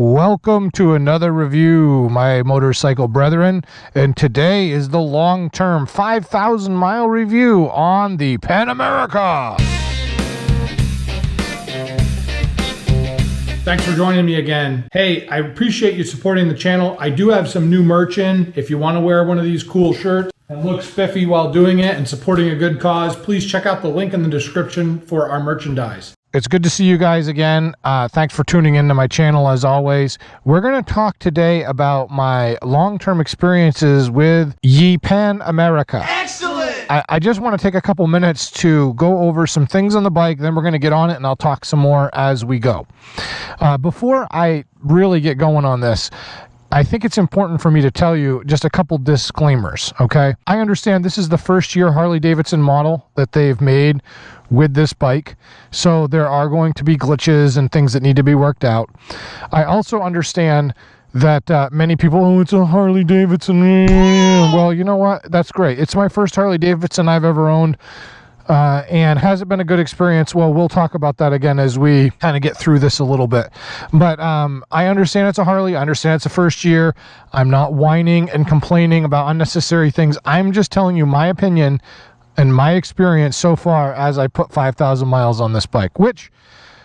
Welcome to another review, my motorcycle brethren, and today is the long-term 5,000 mile review on the Pan America. Thanks for joining me again. Hey, I appreciate you supporting the channel. I do have some new merch in. If you want to wear one of these cool shirts and look spiffy while doing it and supporting a good cause, please check out the link in the description for our merchandise. It's good to see you guys again. Thanks for tuning into my channel as always. We're going to talk today about my long-term experiences with Ye Pan America. Excellent! I just want to take a couple minutes to go over some things on the bike, then we're going to get on it and I'll talk some more as we go. Before I really get going on this, I think it's important for me to tell you just a couple disclaimers, okay? I understand this is the first year Harley Davidson model that they've made with this bike, so there are going to be glitches and things that need to be worked out. I also understand that many people, oh, it's a Harley Davidson. Well, you know what? That's great. It's my first Harley Davidson I've ever owned. And has it been a good experience? Well, we'll talk about that again as we kind of get through this a little bit. But I understand it's a Harley. I understand it's the first year. I'm not whining and complaining about unnecessary things. I'm just telling you my opinion and my experience so far as I put 5,000 miles on this bike, which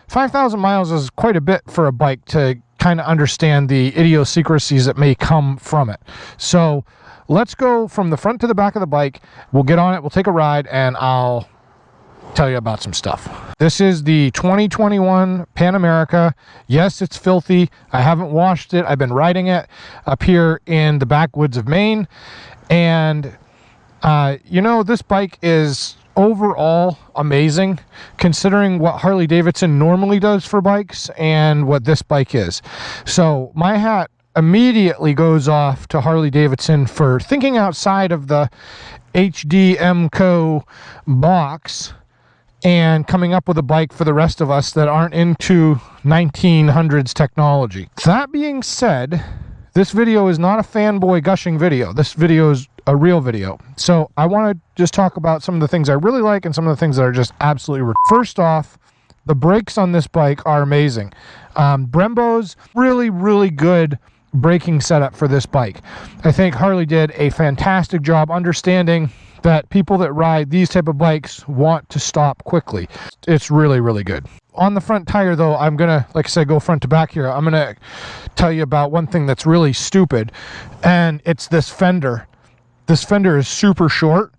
5,000 miles is quite a bit for a bike to kind of understand the idiosyncrasies that may come from it. So let's go from the front to the back of the bike. We'll get on it, we'll take a ride, and I'll tell you about some stuff. This is the 2021 Pan America. Yes, it's filthy. I haven't washed it. I've been riding it up here in the backwoods of Maine. And, you know, this bike is overall amazing considering what Harley Davidson normally does for bikes and what this bike is. So my hat immediately goes off to Harley Davidson for thinking outside of the HDMC box and coming up with a bike for the rest of us that aren't into 1900s technology. That being said, this video is not a fanboy gushing video. This video is a real video. So I want to just talk about some of the things I really like and some of the things that are just absolutely First off, the brakes on this bike are amazing. Brembo's really good braking setup for this bike. I think Harley did a fantastic job understanding that people that ride these type of bikes want to stop quickly. It's really good. On the front tire though, I'm gonna, like I said, go front to back here. I'm gonna tell you about one thing that's really stupid, and it's this fender. This fender is super short,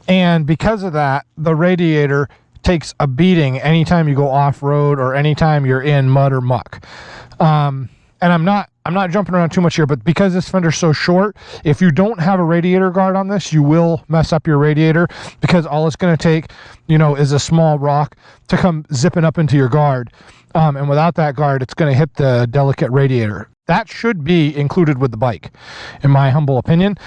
and because of that, the radiator takes a beating anytime you go off-road or anytime you're in mud or muck. And I'm not jumping around too much here, but because this fender's so short, if you don't have a radiator guard on this, you will mess up your radiator, because all it's going to take, you know, is a small rock to come zipping up into your guard. And without that guard, it's going to hit the delicate radiator. That should be included with the bike, in my humble opinion,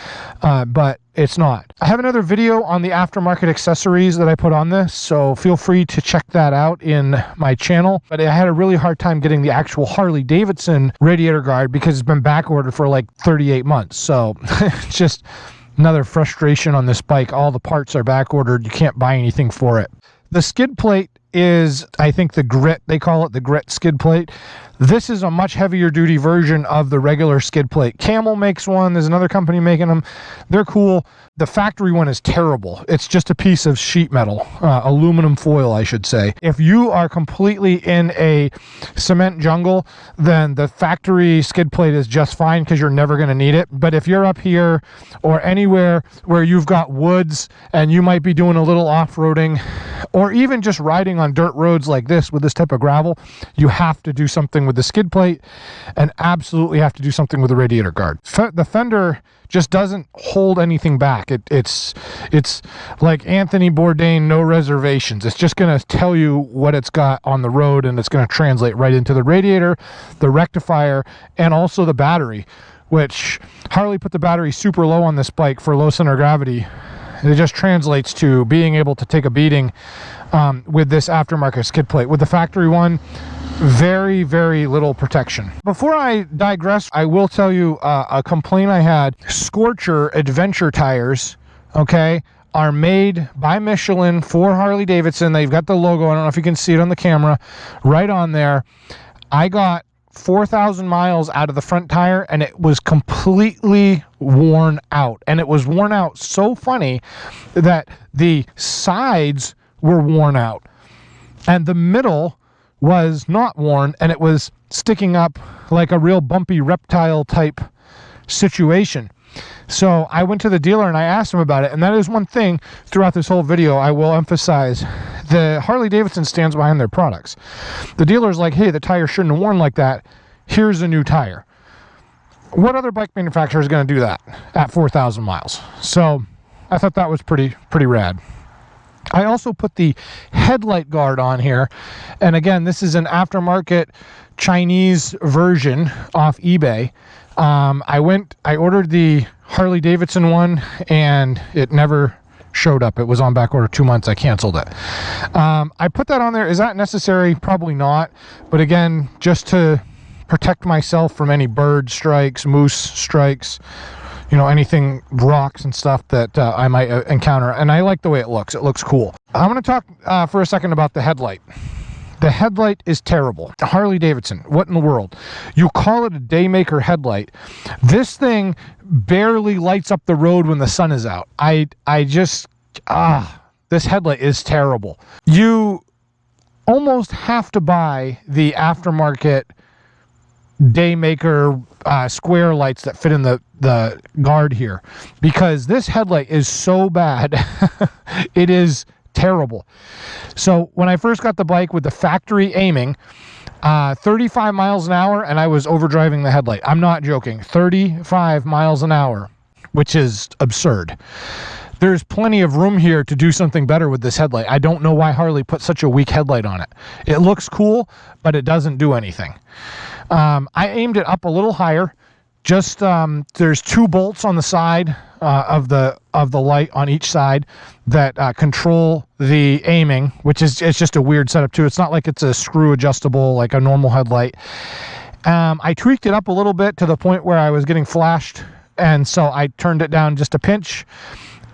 but it's not. I have another video on the aftermarket accessories that I put on this, so feel free to check that out in my channel. But I had a really hard time getting the actual Harley Davidson radiator guard because it's been back ordered for like 38 months. So it's just another frustration on this bike. All the parts are back ordered. You can't buy anything for it. The skid plate is, I think, the grit. They call it the grit skid plate. This is a much heavier duty version of the regular skid plate. Camel makes one. There's another company making them. They're cool. The factory one is terrible. It's just a piece of sheet metal, aluminum foil, I should say. If you are completely in a cement jungle, then the factory skid plate is just fine because you're never going to need it. But if you're up here or anywhere where you've got woods and you might be doing a little off-roading or even just riding on dirt roads like this with this type of gravel, you have to do something with the skid plate and absolutely have to do something with the radiator guard. The fender just doesn't hold anything back. It's like Anthony Bourdain, no reservations. It's just going to tell you what it's got on the road, and it's going to translate right into the radiator, the rectifier, and also the battery, which Harley put the battery super low on this bike for low center of gravity. It just translates to being able to take a beating with this aftermarket skid plate. With the factory one, very little protection. Before I digress, I will tell you a complaint I had. Scorcher Adventure tires, okay, are made by Michelin for Harley Davidson. They've got the logo, I don't know if you can see it on the camera, right on there. I got 4,000 miles out of the front tire and it was completely worn out. And it was worn out so funny that the sides were worn out and the middle was not worn, and it was sticking up like a real bumpy reptile type situation. So I went to the dealer and I asked him about it, and that is one thing throughout this whole video I will emphasize. The Harley Davidson stands behind their products. The dealer's like, hey, the tire shouldn't have worn like that. Here's a new tire. What other bike manufacturer is going to do that at 4,000 miles? So I thought that was pretty rad. I also put the headlight guard on here, and again, this is an aftermarket Chinese version off eBay. I ordered the Harley Davidson one and it never showed up. It was on back order 2 months. I canceled it. I put that on there. Is that necessary? Probably not. But again, just to protect myself from any bird strikes, moose strikes, you know, anything, rocks and stuff that I might encounter. And I like the way it looks. It looks cool. I'm going to talk for a second about the headlight. The headlight is terrible. Harley Davidson, what in the world? You call it a daymaker headlight. This thing barely lights up the road when the sun is out. This headlight is terrible. You almost have to buy the aftermarket daymaker square lights that fit in the guard here, because this headlight is so bad. It is terrible. So when I first got the bike with the factory aiming, 35 miles an hour, and I was overdriving the headlight. I'm not joking. 35 miles an hour, which is absurd. There's plenty of room here to do something better with this headlight. I don't know why Harley put such a weak headlight on it. It looks cool, but it doesn't do anything. I aimed it up a little higher. Just there's 2 bolts on the side of the light on each side that control the aiming, which is, it's just a weird setup too. It's not like it's a screw adjustable like a normal headlight. I tweaked it up a little bit to the point where I was getting flashed, and so I turned it down just a pinch,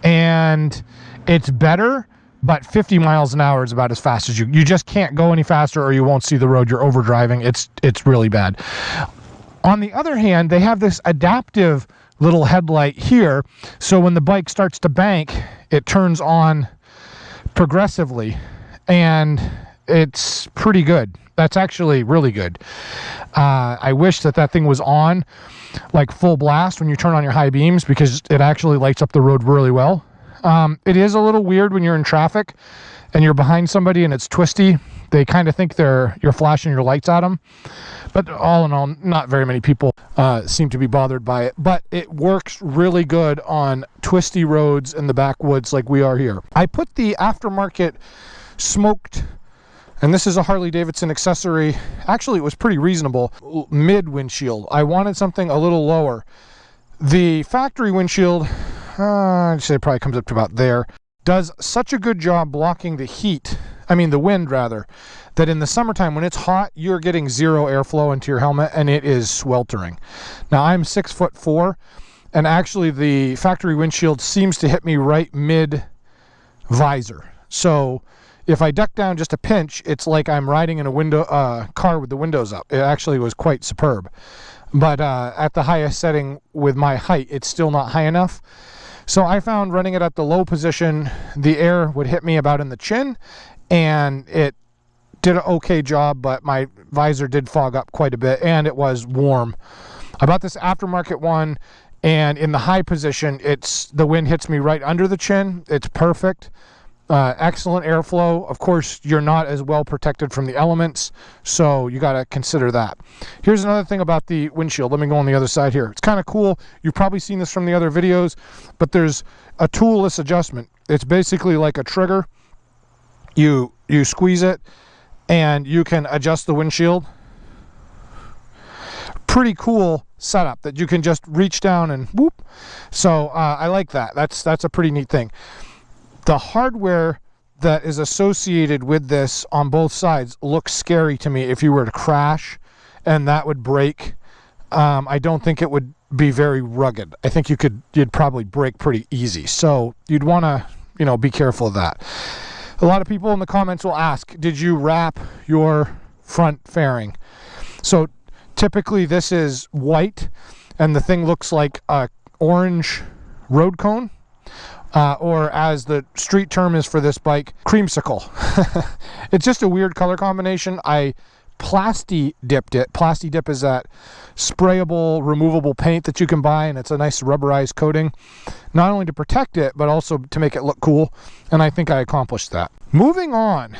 and it's better. But 50 miles an hour is about as fast as you just can't go any faster, or you won't see the road. You're overdriving. It's really bad. On the other hand, they have this adaptive little headlight here, so when the bike starts to bank, it turns on progressively, and it's pretty good. That's actually really good. I wish that thing was on like full blast when you turn on your high beams, because it actually lights up the road really well. It is a little weird when you're in traffic and you're behind somebody and it's twisty. They kind of think you're flashing your lights at them. But all in all, not very many people seem to be bothered by it. But it works really good on twisty roads in the backwoods like we are here. I put the aftermarket smoked, and this is a Harley Davidson accessory. Actually, it was pretty reasonable. Mid windshield. I wanted something a little lower. The factory windshield, I'd say it probably comes up to about there, does such a good job blocking the wind rather, that in the summertime when it's hot, you're getting zero airflow into your helmet and it is sweltering. Now I'm 6'4", and actually the factory windshield seems to hit me right mid visor. So if I duck down just a pinch, it's like I'm riding in a car with the windows up. It actually was quite superb. But at the highest setting with my height, it's still not high enough. So I found running it at the low position, the air would hit me about in the chin, and it did an okay job, but my visor did fog up quite a bit, and it was warm. I bought this aftermarket one, and in the high position, the wind hits me right under the chin. It's perfect. Excellent airflow. Of course, you're not as well protected from the elements, so you got to consider that. Here's another thing about the windshield. Let me go on the other side here. It's kind of cool. You've probably seen this from the other videos, but there's a toolless adjustment. It's basically like a trigger. You squeeze it, and you can adjust the windshield. Pretty cool setup that you can just reach down and whoop. So I like that. That's a pretty neat thing. The hardware that is associated with this on both sides looks scary to me. If you were to crash and that would break, I don't think it would be very rugged. I think you'd probably break pretty easy. So you'd want to, be careful of that. A lot of people in the comments will ask, did you wrap your front fairing? So Typically this is white and the thing looks like a orange road cone, or as the street term is for this bike, creamsicle. It's just a weird color combination. I plasti dipped it. Plasti dip is that sprayable, removable paint that you can buy, and it's a nice rubberized coating, not only to protect it, but also to make it look cool, and I think I accomplished that. Moving on.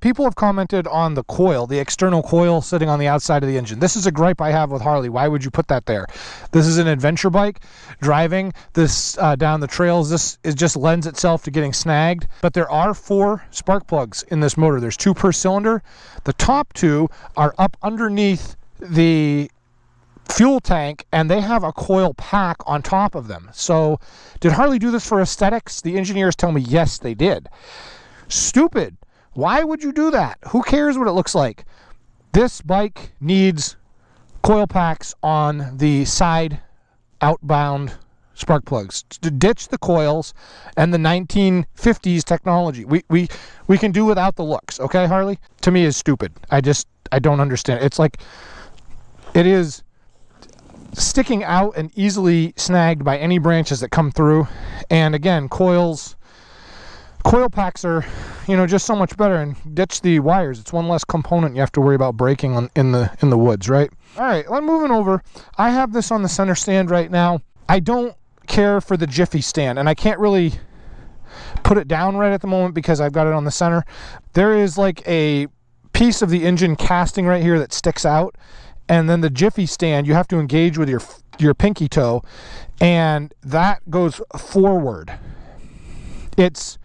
People have commented on the coil, the external coil sitting on the outside of the engine. This is a gripe I have with Harley. Why would you put that there? This is an adventure bike. Driving this down the trails, this just lends itself to getting snagged. But there are 4 spark plugs in this motor. There's 2 per cylinder. The top 2 are up underneath the fuel tank, and they have a coil pack on top of them. So did Harley do this for aesthetics? The engineers tell me yes, they did. Stupid. Why would you do that? Who cares what it looks like? This bike needs coil packs on the side outbound spark plugs to ditch the coils and the 1950s technology. We can do without the looks, okay, Harley? To me is stupid. I don't understand. It's like it is sticking out and easily snagged by any branches that come through. And again, coil packs are, just so much better, and ditch the wires. It's one less component you have to worry about breaking in the woods, right? All right, I'm moving over. I have this on the center stand right now. I don't care for the jiffy stand, and I can't really put it down right at the moment because I've got it on the center. There is like a piece of the engine casting right here that sticks out, and then the jiffy stand you have to engage with your pinky toe, and that goes forward. It's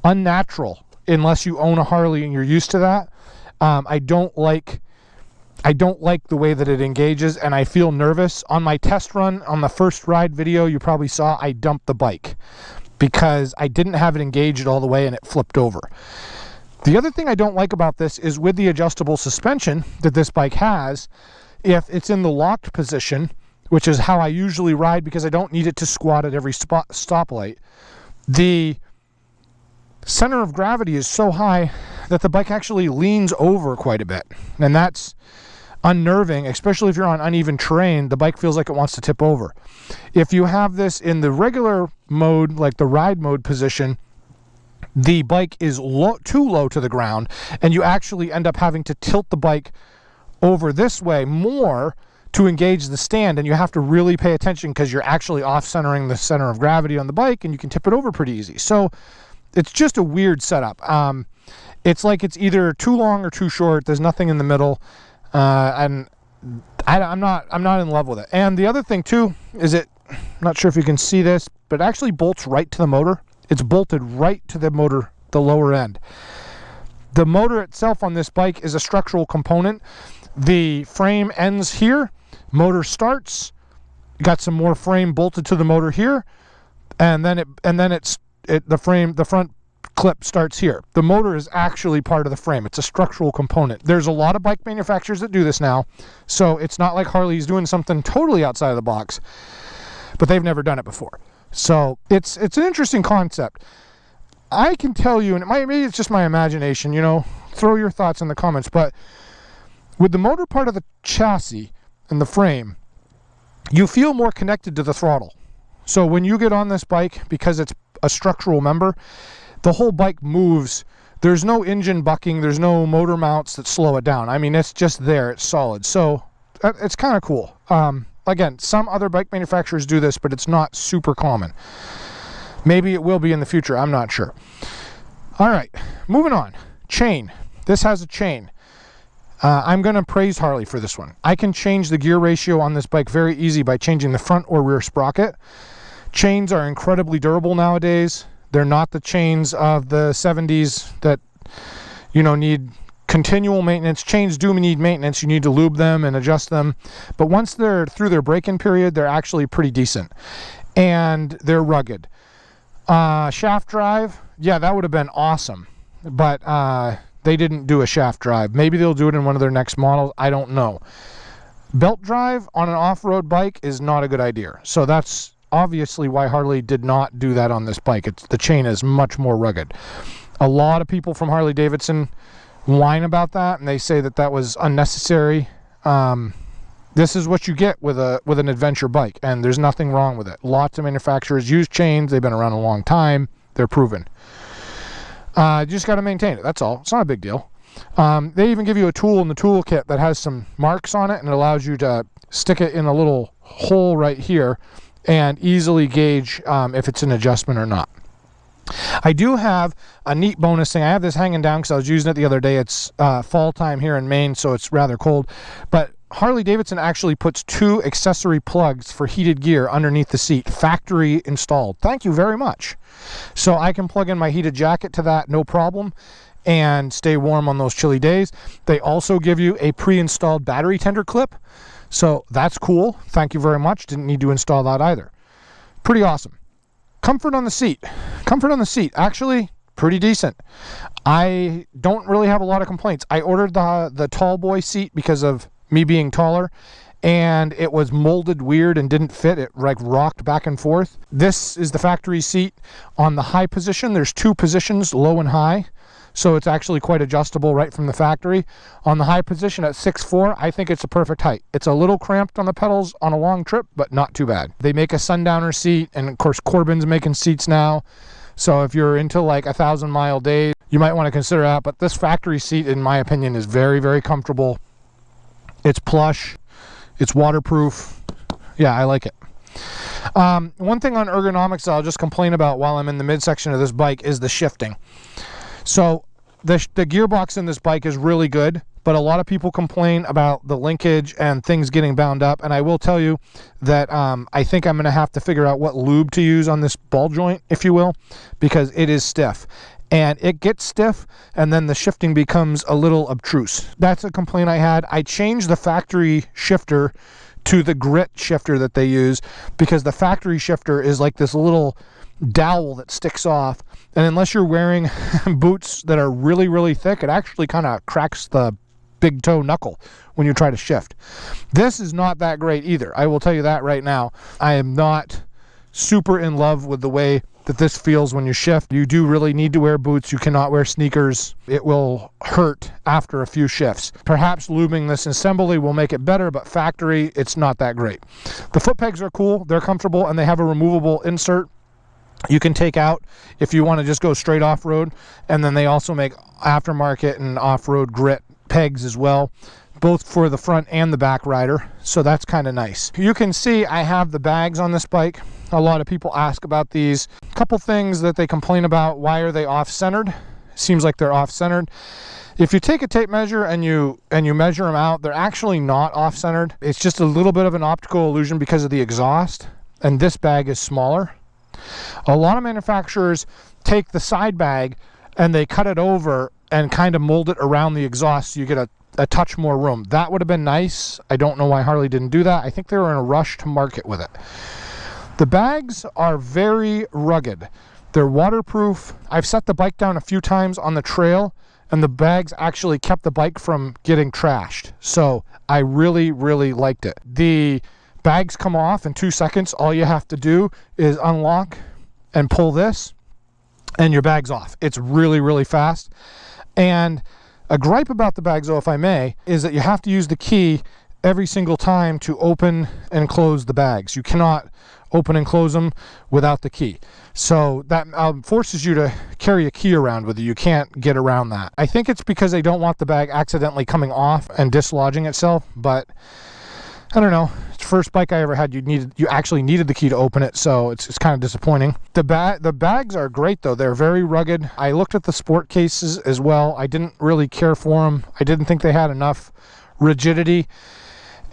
unnatural unless you own a Harley and you're used to that. I don't like the way that it engages, and I feel nervous. On my test run, on the first ride video you probably saw, I dumped the bike because I didn't have it engaged all the way and it flipped over. The other thing I don't like about this is with the adjustable suspension that this bike has, if it's in the locked position, which is how I usually ride because I don't need it to squat at every stoplight, the center of gravity is so high that the bike actually leans over quite a bit, and that's unnerving, especially if you're on uneven terrain. The bike feels like it wants to tip over. If you have this in the regular mode, like the ride mode position, the bike is too low to the ground, and you actually end up having to tilt the bike over this way more to engage the stand, and you have to really pay attention because you're actually off-centering the center of gravity on the bike, and you can tip it over pretty easy. So it's just a weird setup. It's like it's either too long or too short. There's nothing in the middle, and I'm not in love with it. And the other thing too is I'm not sure if you can see this, but it actually bolts right to the motor. It's bolted right to the motor, the lower end. The motor itself on this bike is a structural component. The frame ends here, motor starts, got some more frame bolted to the motor here, and then the front clip starts here. The motor is actually part of the frame. It's a structural component. There's a lot of bike manufacturers that do this now, so it's not like Harley's doing something totally outside of the box, but they've never done it before. So it's an interesting concept. I can tell you, and maybe it's just my imagination, throw your thoughts in the comments, but with the motor part of the chassis and the frame, you feel more connected to the throttle. So when you get on this bike, because it's a structural member, the whole bike moves. There's no engine bucking, there's no motor mounts that slow it down. I mean, it's just there, it's solid. So it's kind of cool. Again, some other bike manufacturers do this, but it's not super common. Maybe it will be in the future, I'm not sure. All right, moving on. Chain. This has a chain. I'm going to praise Harley for this one. I can change the gear ratio on this bike very easy by changing the front or rear sprocket. Chains are incredibly durable nowadays. They're not the chains of the 70s that, need continual maintenance. Chains do need maintenance. You need to lube them and adjust them. But once they're through their break-in period, they're actually pretty decent. And they're rugged. Shaft drive, yeah, that would have been awesome. But they didn't do a shaft drive. Maybe they'll do it in one of their next models. I don't know. Belt drive on an off-road bike is not a good idea. So that's obviously why Harley did not do that on this bike. The chain is much more rugged. A lot of people from Harley Davidson whine about that, and they say that that was unnecessary. This is what you get with an adventure bike, and there's nothing wrong with it. Lots of manufacturers use chains. They've been around a long time. They're proven. You just got to maintain it. That's all. It's not a big deal. They even give you a tool in the toolkit that has some marks on it, and it allows you to stick it in a little hole right here and easily gauge if it's an adjustment or not. I do have a neat bonus thing. I have this hanging down because I was using it the other day. It's fall time here in Maine, so it's rather cold. But Harley Davidson actually puts 2 accessory plugs for heated gear underneath the seat, factory installed. Thank you very much. So I can plug in my heated jacket to that, no problem, and stay warm on those chilly days. They also give you a pre-installed battery tender clip. So that's cool. Thank you very much. Didn't need to install that either. Pretty awesome. Comfort on the seat. Comfort on the seat. Actually, pretty decent. I don't really have a lot of complaints. I ordered the tall boy seat because of me being taller, and it was molded weird and didn't fit. It like rocked back and forth. This is the factory seat. On the high position, there's 2 positions, low and high. So it's actually quite adjustable right from the factory. On the high position at 6'4", I think it's a perfect height. It's a little cramped on the pedals on a long trip, but not too bad. They make a sundowner seat, and of course Corbin's making seats now. So if you're into like 1,000-mile days, you might want to consider that. But this factory seat, in my opinion, is very, very comfortable. It's plush. It's waterproof. Yeah, I like it. One thing on ergonomics I'll just complain about while I'm in the midsection of this bike is the shifting. So the gearbox in this bike is really good, but a lot of people complain about the linkage and things getting bound up. And I will tell you that I think I'm going to have to figure out what lube to use on this ball joint, if you will, because it is stiff. And it gets stiff, and then the shifting becomes a little obtruse. That's a complaint I had. I changed the factory shifter to the grit shifter that they use, because the factory shifter is like this little dowel that sticks off, and unless you're wearing boots that are really, really thick, it actually kind of cracks the big toe knuckle when you try to shift. This is not that great either. I will tell you that right now. I am not super in love with the way that this feels when you shift. You do really need to wear boots. You cannot wear sneakers. It will hurt after a few shifts. Perhaps lubing this assembly will make it better, but factory, it's not that great. The foot pegs are cool. They're comfortable, and they have a removable insert you can take out if you want to just go straight off-road. And then they also make aftermarket and off-road grit pegs as well, both for the front and the back rider. So that's kind of nice. You can see I have the bags on this bike. A lot of people ask about these. A couple things that they complain about: why are they off-centered? Seems like they're off-centered. If you take a tape measure and you measure them out, they're actually not off-centered. It's just a little bit of an optical illusion because of the exhaust, and this bag is smaller. A lot of manufacturers take the side bag and they cut it over and kind of mold it around the exhaust so you get a touch more room. That would have been nice. I don't know why Harley didn't do that. I think they were in a rush to market with it. The bags are very rugged. They're waterproof. I've set the bike down a few times on the trail, and the bags actually kept the bike from getting trashed. So I really, really liked it. The bags come off in 2 seconds. All you have to do is unlock and pull this, and your bag's off. It's really, really fast. And a gripe about the bags, though, if I may, is that you have to use the key every single time to open and close the bags. You cannot open and close them without the key. So that forces you to carry a key around with you. You can't get around that. I think it's because they don't want the bag accidentally coming off and dislodging itself, but I don't know. It's the first bike I ever had. You actually needed the key to open it, so it's kind of disappointing. The bags are great, though. They're very rugged. I looked at the sport cases as well. I didn't really care for them. I didn't think they had enough rigidity.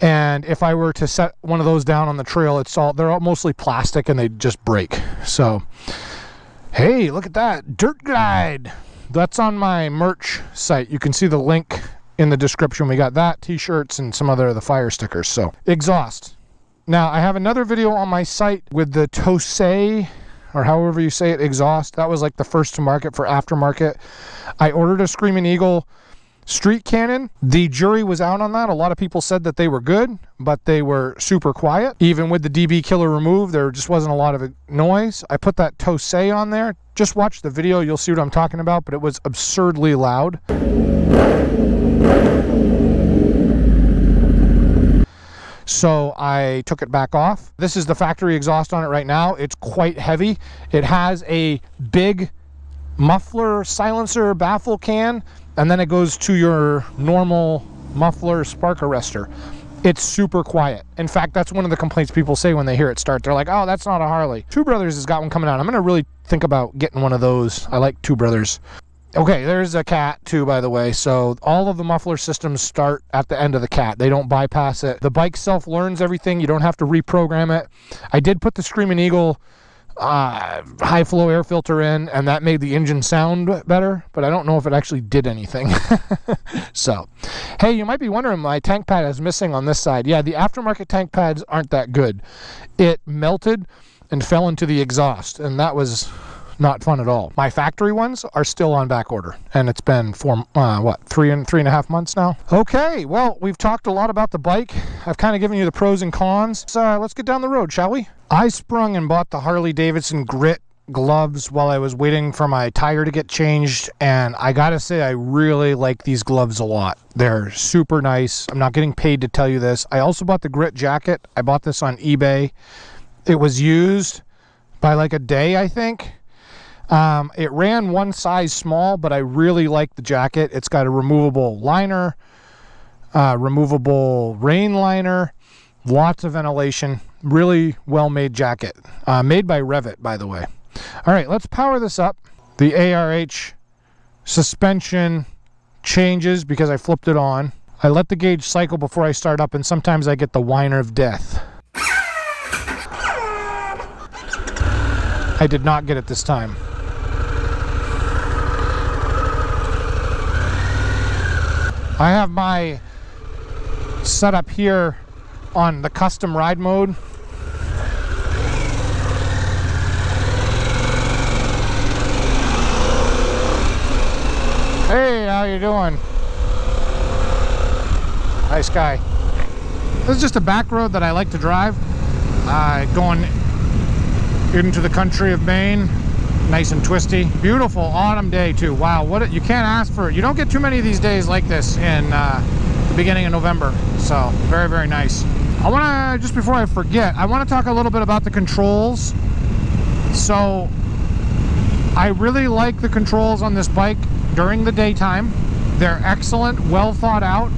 And if I were to set one of those down on the trail, they're all mostly plastic and they just break. So, hey, look at that. Dirt Glide. That's on my merch site. You can see the link in the description. We got that, t-shirts, and some other of the fire stickers. So, exhaust. Now, I have another video on my site with the Tosei, or however you say it, exhaust. That was like the first to market for aftermarket. I ordered a Screaming Eagle Street Cannon, the jury was out on that. A lot of people said that they were good, but they were super quiet. Even with the DB killer removed, there just wasn't a lot of noise. I put that Tosei on there. Just watch the video, you'll see what I'm talking about, but it was absurdly loud. So I took it back off. This is the factory exhaust on it right now. It's quite heavy. It has a big muffler silencer baffle can, and then it goes to your normal muffler spark arrestor. It's super quiet. In fact, that's one of the complaints people say when they hear it start. They're like, oh, that's not a Harley. Two Brothers has got one coming out. I'm gonna really think about getting one of those. I like Two Brothers. Okay, there's a cat too, by the way. So all of the muffler systems start at the end of the cat. They don't bypass it. The bike self-learns everything. You don't have to reprogram it. I did put the Screaming Eagle high flow air filter in, and that made the engine sound better, but I don't know if it actually did anything. So, hey, you might be wondering, my tank pad is missing on this side. Yeah, the aftermarket tank pads aren't that good. It melted and fell into the exhaust, and that was not fun at all. My factory ones are still on back order, and it's been three and a half months now. Okay, well, we've talked a lot about the bike. I've kind of given you the pros and cons. So let's get down the road, shall we? I sprung and bought the Harley Davidson Grit gloves while I was waiting for my tire to get changed, and I gotta say, I really like these gloves a lot. They're super nice. I'm not getting paid to tell you this. I also bought the Grit jacket. I bought this on eBay. It was used by like a day, I think. It ran one size small, but I really like the jacket. It's got a removable liner, removable rain liner, lots of ventilation, really well-made jacket. Made by Revit, by the way. All right, let's power this up. The ARH suspension changes because I flipped it on. I let the gauge cycle before I start up, and sometimes I get the whiner of death. I did not get it this time. I have my setup here on the custom ride mode. Hey, how you doing? Nice guy. This is just a back road that I like to drive. Going into the country of Maine. Nice and twisty. Beautiful autumn day too. Wow, you can't ask for it. You don't get too many of these days like this in the beginning of November. So very, very nice. I want to, just before I forget, I want to talk a little bit about the controls. So I really like the controls on this bike during the daytime. They're excellent, well thought out.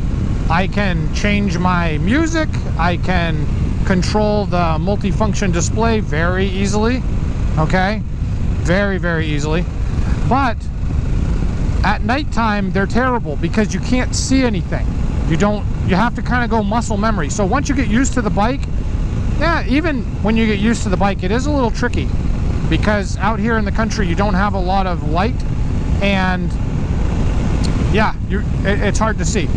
I can change my music. I can control the multifunction display very easily. Okay, very, very easily. But at nighttime, they're terrible because you can't see anything. You have to kind of go muscle memory. So once you get used to the bike, yeah, even when you get used to the bike, it is a little tricky because out here in the country, you don't have a lot of light, and yeah, it's hard to see.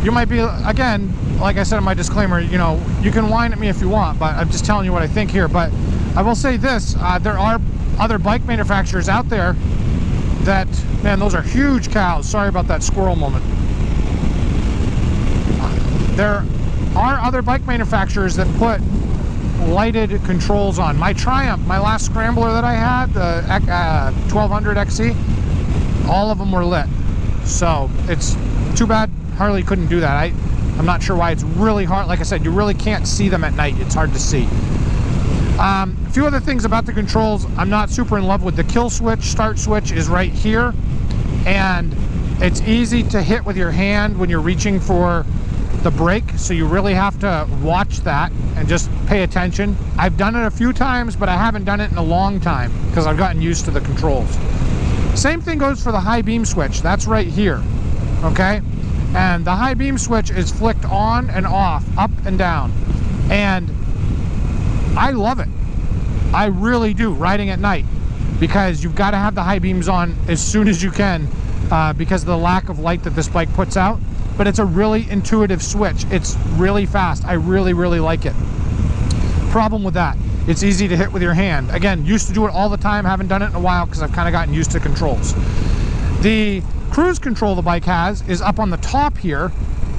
You might be, again, like I said in my disclaimer, you know, you can whine at me if you want, but I'm just telling you what I think here. But I will say this, there are other bike manufacturers out there that, man, those are huge cows. Sorry about that squirrel moment. There are other bike manufacturers that put lighted controls on. My Triumph, my last scrambler that I had, the 1200 XC, all of them were lit. So it's too bad Harley couldn't do that. I'm not sure why. It's really hard. Like I said, you really can't see them at night. It's hard to see. A few other things about the controls. I'm not super in love with the kill switch. Start switch is right here, and it's easy to hit with your hand when you're reaching for the brake, so you really have to watch that and just pay attention. I've done it a few times, but I haven't done it in a long time because I've gotten used to the controls. Same thing goes for the high beam switch. That's right here, okay? And the high beam switch is flicked on and off, up and down, and I love it. I really do, riding at night, because you've got to have the high beams on as soon as you can because of the lack of light that this bike puts out. But it's a really intuitive switch. It's really fast. I really, really like it. Problem with that, it's easy to hit with your hand. Again, used to do it all the time, haven't done it in a while because I've kind of gotten used to controls. The cruise control the bike has is up on the top here,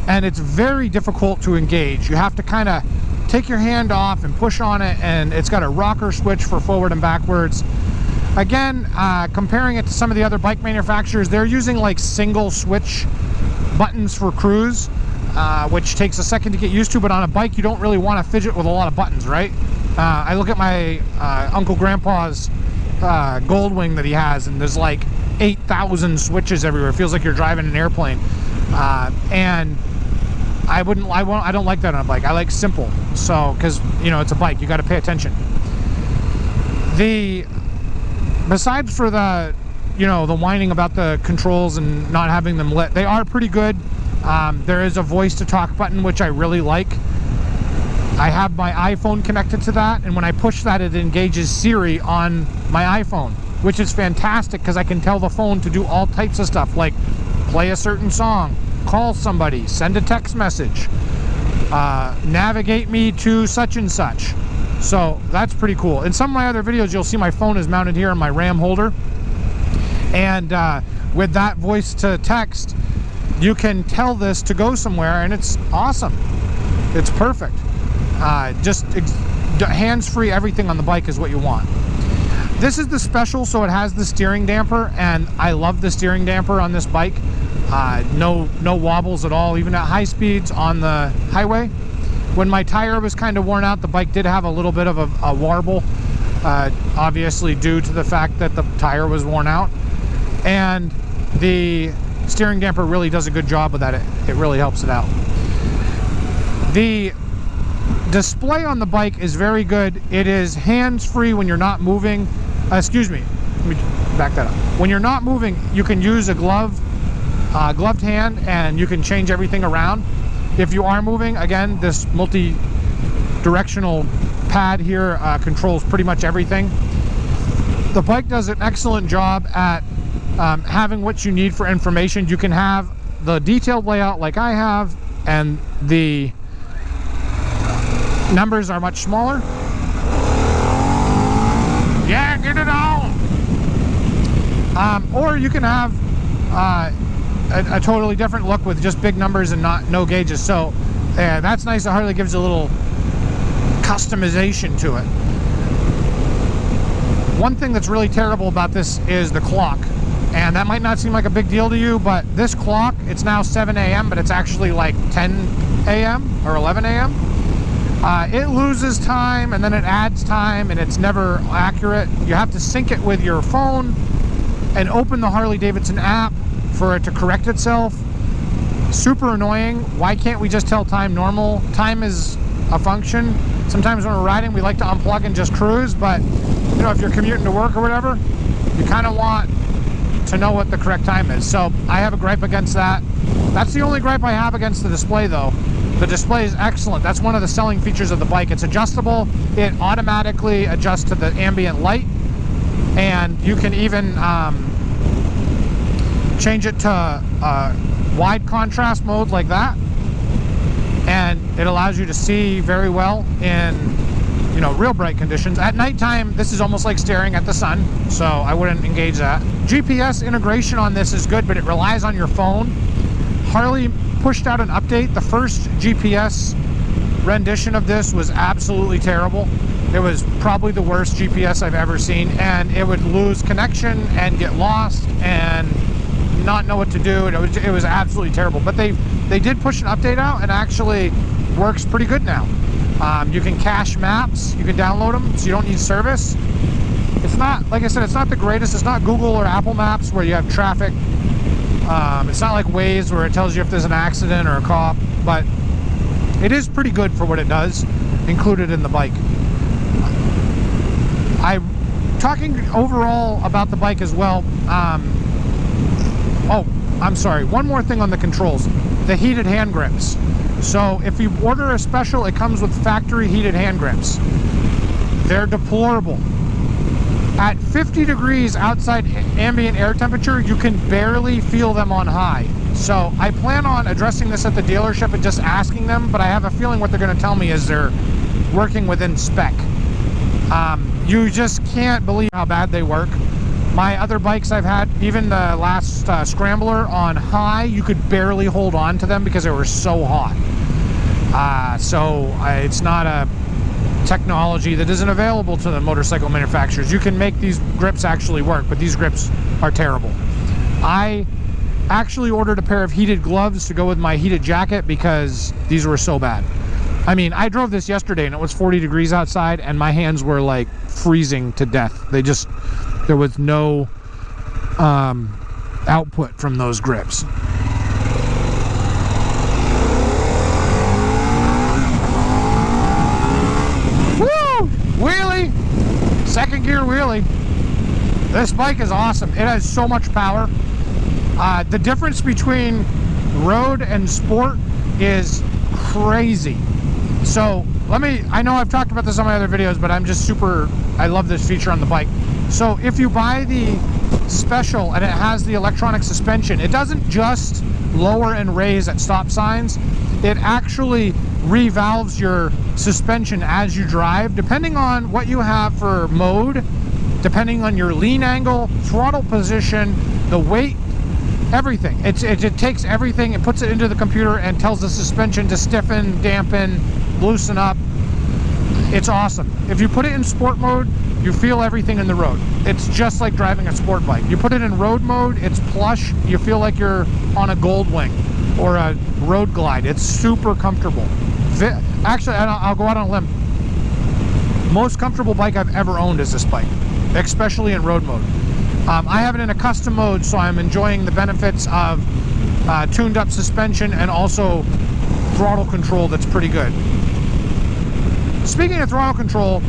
and it's very difficult to engage. You have to kind of take your hand off and push on it, and it's got a rocker switch for forward and backwards. Again, comparing it to some of the other bike manufacturers, they're using like single switch buttons for cruise, which takes a second to get used to, but on a bike you don't really want to fidget with a lot of buttons, right? I look at my Uncle Grandpa's Goldwing that he has, and there's like 8,000 switches everywhere. It feels like you're driving an airplane. And I don't like that on a bike. I like simple. So, because, you know, it's a bike, you got to pay attention. Besides for the, you know, the whining about the controls and not having them lit, they are pretty good. There is a voice to talk button, which I really like. I have my iPhone connected to that, and when I push that, it engages Siri on my iPhone, which is fantastic because I can tell the phone to do all types of stuff, like play a certain song, call somebody, send a text message, navigate me to such and such. So that's pretty cool. In some of my other videos, you'll see my phone is mounted here on my RAM holder, and with that voice to text, you can tell this to go somewhere, and it's awesome. It's perfect. Just hands-free, everything on the bike is what you want. This is the special, so it has the steering damper, and I love the steering damper on this bike. No wobbles at all, even at high speeds on the highway. When my tire was kind of worn out, the bike did have a little bit of a warble, obviously due to the fact that the tire was worn out. And the steering damper really does a good job with that. It really helps it out. The display on the bike is very good. It is hands-free when you're not moving. Excuse me, let me back that up. When you're not moving, you can use a gloved hand, and you can change everything around. If you are moving, again, this multi-directional pad here controls pretty much everything. The bike does an excellent job at having what you need for information. You can have the detailed layout like I have, and the numbers are much smaller. Yeah, get it on! Or you can have a totally different look with just big numbers and no gauges. So that's nice that Harley gives a little customization to it. One thing that's really terrible about this is the clock, and that might not seem like a big deal to you, but this clock, it's now 7 a.m., but it's actually like 10 a.m. or 11 a.m. It loses time, and then it adds time, and it's never accurate. You have to sync it with your phone and open the Harley Davidson app for it to correct itself. Super annoying. Why can't we just tell time normal? Time is a function. Sometimes when we're riding, we like to unplug and just cruise, but you know, if you're commuting to work or whatever, you kind of want to know what the correct time is. So I have a gripe against that. That's the only gripe I have against the display, though. The display is excellent. That's one of the selling features of the bike. It's adjustable. It automatically adjusts to the ambient light, and you can even change it to wide contrast mode like that, and it allows you to see very well in, you know, real bright conditions. At nighttime, this is almost like staring at the sun, so I wouldn't engage that. GPS integration on this is good, but it relies on your phone. Harley pushed out an update. The first GPS rendition of this was absolutely terrible. It was probably the worst GPS I've ever seen, and it would lose connection and get lost and not know what to do. It was absolutely terrible. But they did push an update out, and actually works pretty good now. You can cache maps, you can download them, so you don't need service. It's not, like I said, it's not the greatest. It's not Google or Apple Maps where you have traffic. It's not like Waze where it tells you if there's an accident or a cop, but it is pretty good for what it does, included in the bike. I'm talking overall about the bike as well. Oh, I'm sorry. One more thing on the controls. The heated hand grips. So if you order a special, it comes with factory heated hand grips. They're deplorable. At 50 degrees outside ambient air temperature, you can barely feel them on high. So I plan on addressing this at the dealership and just asking them, but I have a feeling what they're going to tell me is they're working within spec. You just can't believe how bad they work. My other bikes I've had, even the last Scrambler on high, you could barely hold on to them because they were so hot. It's not a technology that isn't available to the motorcycle manufacturers. You can make these grips actually work, but these grips are terrible. I actually ordered a pair of heated gloves to go with my heated jacket because these were so bad. I mean, I drove this yesterday and it was 40 degrees outside and my hands were like freezing to death. There was no output from those grips. Woo! Wheelie! Second gear wheelie. This bike is awesome. It has so much power. The difference between road and sport is crazy. So I know I've talked about this on my other videos, but I love this feature on the bike. So if you buy the Special and it has the electronic suspension, it doesn't just lower and raise at stop signs. It actually revalves your suspension as you drive, depending on what you have for mode, depending on your lean angle, throttle position, the weight, everything. It takes everything and puts it into the computer and tells the suspension to stiffen, dampen, loosen up. It's awesome. If you put it in sport mode, you feel everything in the road. It's just like driving a sport bike. You put it in road mode, it's plush. You feel like you're on a Goldwing or a Road Glide. It's super comfortable. Actually, I'll go out on a limb. Most comfortable bike I've ever owned is this bike, especially in road mode. I have it in a custom mode, so I'm enjoying the benefits of tuned up suspension and also throttle control that's pretty good. Speaking of throttle control,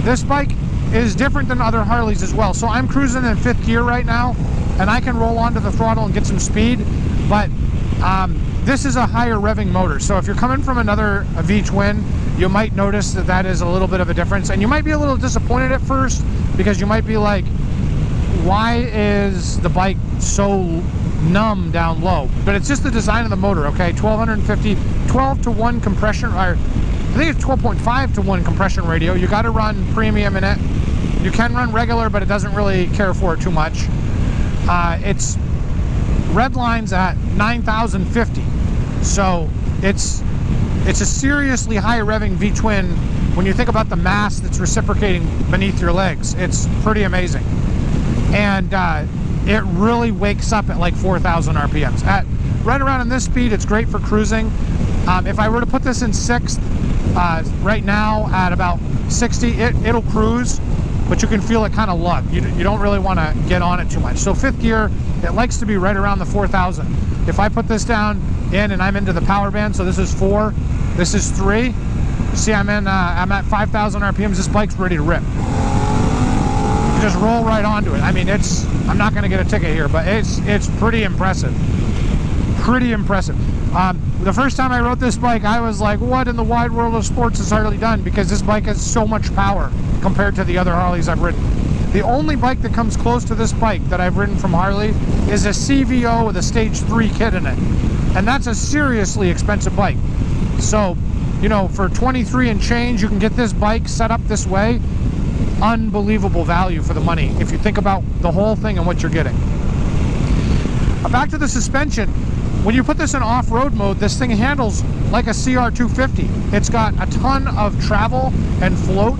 this bike is different than other Harleys as well. So I'm cruising in 5th gear right now, and I can roll onto the throttle and get some speed, but this is a higher revving motor. So if you're coming from another V-twin, you might notice that is a little bit of a difference, and you might be a little disappointed at first because you might be like, why is the bike so numb down low? But it's just the design of the motor, okay? 12 to 1 compression, or I think it's 12.5 to 1 compression ratio. You got to run premium in it. You can run regular, but it doesn't really care for it too much. It's red lines at 9,050, so it's a seriously high revving V-twin. When you think about the mass that's reciprocating beneath your legs, it's pretty amazing. And it really wakes up at like 4,000 RPMs. At right around in this speed, it's great for cruising. If I were to put this in 6th, right now at about 60, it'll cruise, but you can feel it kind of lug. You don't really want to get on it too much. So 5th gear, it likes to be right around the 4,000. If I put this down in and I'm into the power band, so this is 4, this is 3. See, I'm at 5,000 RPMs. This bike's ready to rip. You just roll right onto it. I mean, I'm not going to get a ticket here, but it's pretty impressive. Pretty impressive. The first time I rode this bike, I was like, what in the wide world of sports has Harley done? Because this bike has so much power compared to the other Harleys I've ridden. The only bike that comes close to this bike that I've ridden from Harley is a CVO with a stage 3 kit in it. And that's a seriously expensive bike. So, you know, for 23 and change, you can get this bike set up this way. Unbelievable value for the money if you think about the whole thing and what you're getting. Back to the suspension. When you put this in off-road mode, this thing handles like a CR250. It's got a ton of travel and float.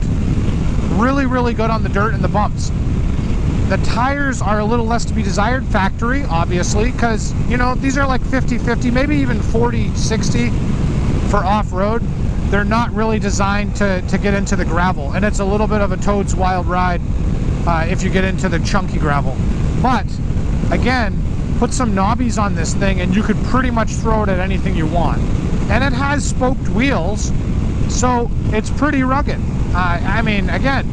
Really, really good on the dirt and the bumps. The tires are a little less to be desired, factory, obviously, because, you know, these are like 50-50, maybe even 40-60 for off-road. They're not really designed to get into the gravel, and it's a little bit of a toad's wild ride if you get into the chunky gravel. But, again, put some knobbies on this thing and you could pretty much throw it at anything you want. And it has spoked wheels, so it's pretty rugged. I mean, again,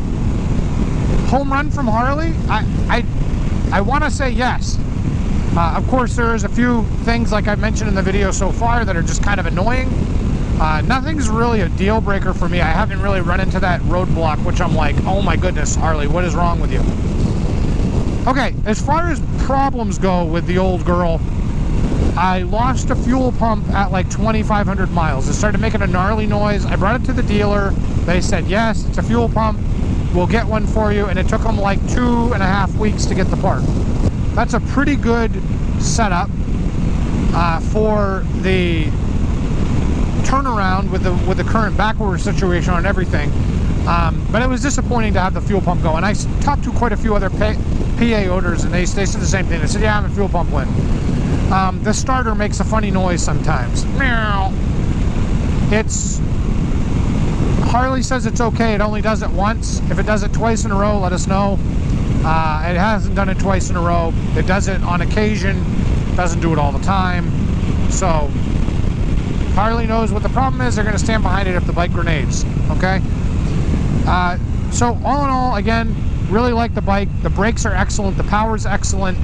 home run from Harley? I want to say yes. Of course, there's a few things like I mentioned in the video so far that are just kind of annoying. Nothing's really a deal breaker for me. I haven't really run into that roadblock, which I'm like, oh my goodness, Harley, what is wrong with you? Okay, as far as problems go with the old girl, I lost a fuel pump at like 2,500 miles. It started making a gnarly noise. I brought it to the dealer. They said, yes, it's a fuel pump. we'll get one for you. And it took them like 2.5 weeks to get the part. That's a pretty good setup for the turnaround with the current backorder situation on everything. But it was disappointing to have the fuel pump go. And I talked to quite a few other PA owners, and they said the same thing. They said, yeah, I'm a fuel pump win. The starter makes a funny noise sometimes. Meow. Harley says it's okay. It only does it once. If it does it twice in a row, let us know. It hasn't done it twice in a row. It does it on occasion. Doesn't do it all the time. So Harley knows what the problem is. They're going to stand behind it if the bike grenades. Okay. So all in all, again, really like the bike. The brakes are excellent. The power's excellent.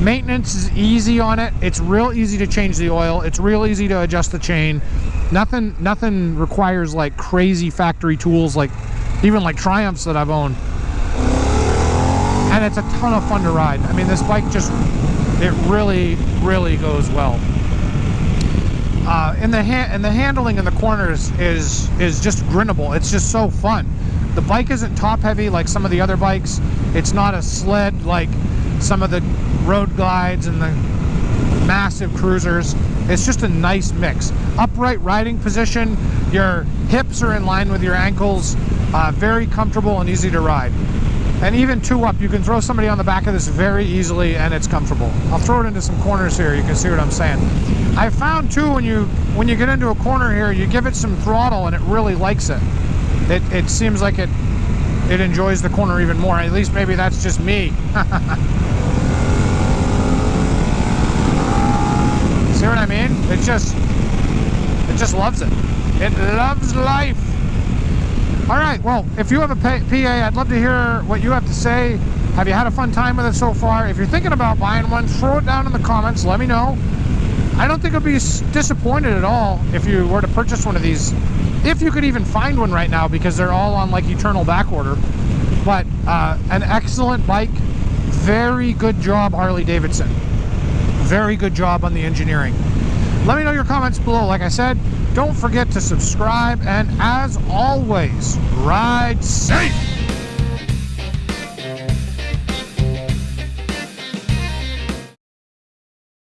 Maintenance is easy on it. It's real easy to change the oil. It's real easy to adjust the chain. Nothing requires like crazy factory tools, like even like Triumphs that I've owned. And it's a ton of fun to ride. I mean, this bike just, it really goes well. And the handling in the corners is just grinnable. It's just so fun. The bike isn't top heavy like some of the other bikes. It's not a sled like some of the road glides and the massive cruisers. It's just a nice mix. Upright riding position, your hips are in line with your ankles, very comfortable and easy to ride. And even two up, you can throw somebody on the back of this very easily and it's comfortable. I'll throw it into some corners here, you can see what I'm saying. I found too, when you get into a corner here, you give it some throttle and it really likes it. It seems like it enjoys the corner even more. At least maybe that's just me. See what I mean? It just loves it. It loves life. All right, well, if you have a PA, I'd love to hear what you have to say. Have you had a fun time with it so far? If you're thinking about buying one, throw it down in the comments. Let me know. I don't think I'd be disappointed at all if you were to purchase one of these. If you could even find one right now, because they're all on like eternal back order. But an excellent bike. Very good job, Harley Davidson. Very good job on the engineering. Let me know your comments below. Like I said, don't forget to subscribe, and as always, ride safe!